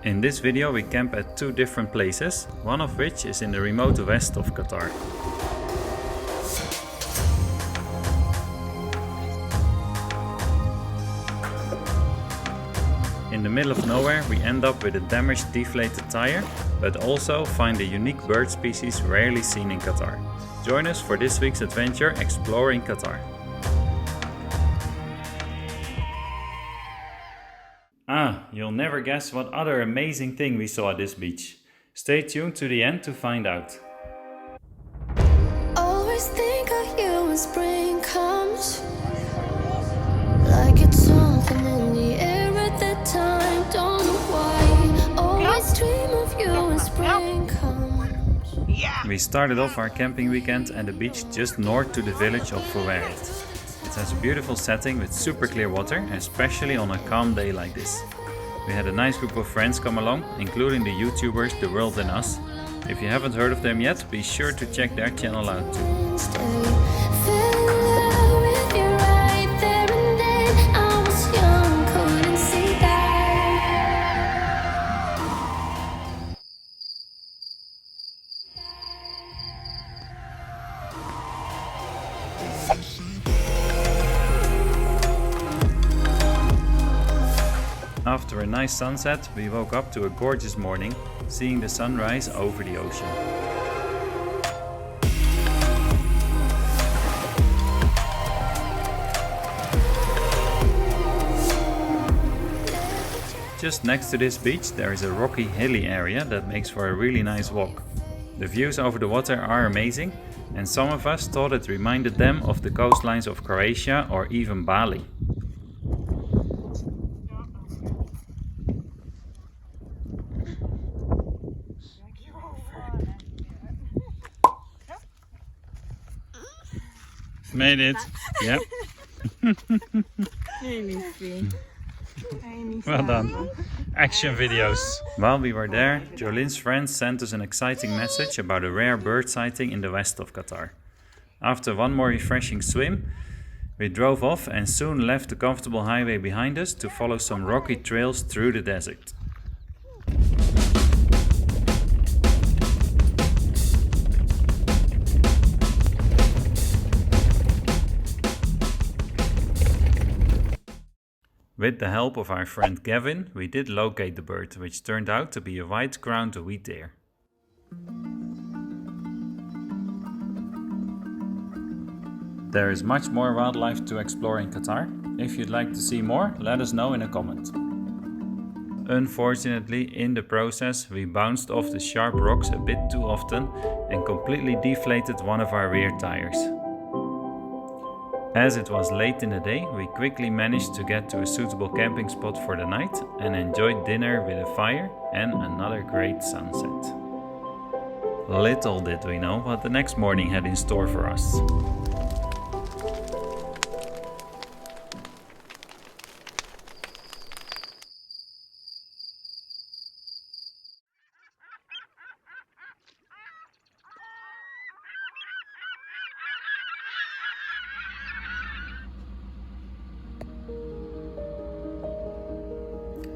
In this video we camp at two different places, one of which is in the remote west of Qatar. In the middle of nowhere we end up with a damaged deflated tire, but also find a unique bird species rarely seen in Qatar. Join us for this week's adventure exploring Qatar. You'll never guess what other amazing thing we saw at this beach. Stay tuned to the end to find out. Always think of you when spring comes, like it's something in the air at that time. Don't know why. Always dream of you when spring comes. We started off our camping weekend at the beach just north to the village of Fuwaid. It has a beautiful setting with super clear water, especially on a calm day like this. We had a nice group of friends come along, including the YouTubers The World and Us. If you haven't heard of them yet, be sure to check their channel out too. After a nice sunset, we woke up to a gorgeous morning, seeing the sunrise over the ocean. Just next to this beach there is a rocky, hilly area that makes for a really nice walk. The views over the water are amazing, and some of us thought it reminded them of the coastlines of Croatia or even Bali. Made it. Yep. Well done. Action videos. While we were there, Jolene's friends sent us an exciting message about a rare bird sighting in the west of Qatar. After one more refreshing swim, we drove off and soon left the comfortable highway behind us to follow some rocky trails through the desert. With the help of our friend Gavin, we did locate the bird, which turned out to be a white-crowned wheat deer. There is much more wildlife to explore in Qatar. If you'd like to see more, let us know in a comment. Unfortunately, in the process, we bounced off the sharp rocks a bit too often and completely deflated one of our rear tires. As it was late in the day, we quickly managed to get to a suitable camping spot for the night and enjoyed dinner with a fire and another great sunset. Little did we know what the next morning had in store for us.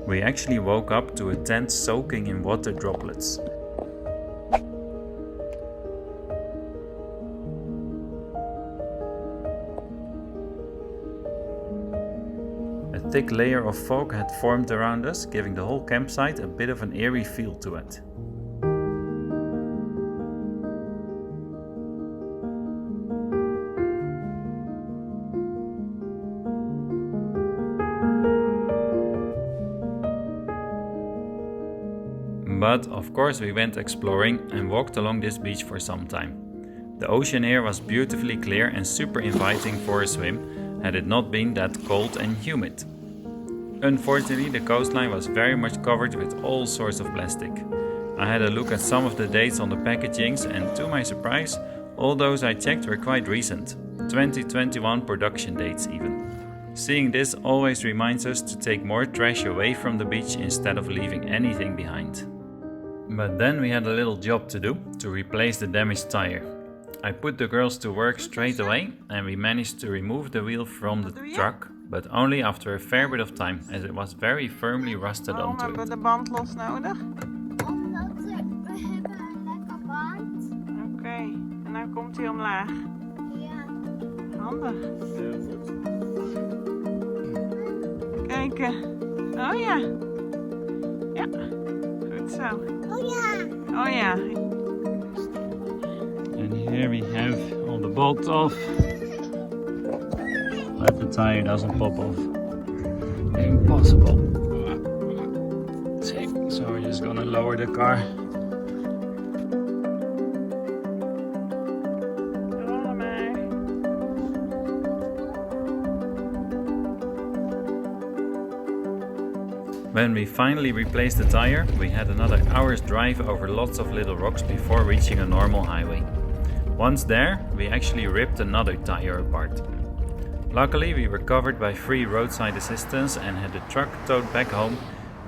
We actually woke up to a tent soaking in water droplets. A thick layer of fog had formed around us, giving the whole campsite a bit of an eerie feel to it. But of course we went exploring and walked along this beach for some time. The ocean here was beautifully clear and super inviting for a swim, had it not been that cold and humid. Unfortunately, the coastline was very much covered with all sorts of plastic. I had a look at some of the dates on the packagings and to my surprise, all those I checked were quite recent, 2021 production dates even. Seeing this always reminds us to take more trash away from the beach instead of leaving anything behind. But then we had a little job to do to replace the damaged tire. I put the girls to work straight away and we managed to remove the wheel from the truck, but only after a fair bit of time as it was very firmly rusted Waarom onto hebben we it. de band los nodig? Omdat we hebben een lekker band. Oké, en nou komt hij omlaag. Ja. Handig. Kijken. Oh ja. Ja, goed zo. Oh ja. Oh ja. And here we have all the bolts off. But the tire doesn't pop off. Impossible. So we're just gonna lower the car. When we finally replaced the tire, we had another hour's drive over lots of little rocks before reaching a normal highway. Once there, we actually ripped another tire apart. Luckily, we were covered by free roadside assistance and had the truck towed back home,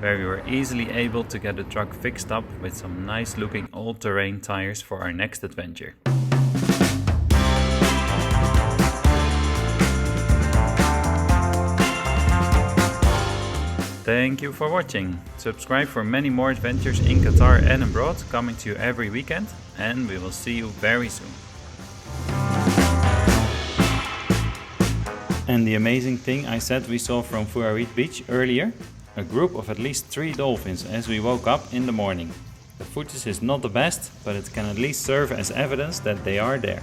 where we were easily able to get the truck fixed up with some nice looking all-terrain tires for our next adventure. Thank you for watching. Subscribe for many more adventures in Qatar and abroad, coming to you every weekend, and we will see you very soon. And the amazing thing I said we saw from Fuarit Beach earlier, a group of at least 3 dolphins as we woke up in the morning. The footage is not the best, but it can at least serve as evidence that they are there.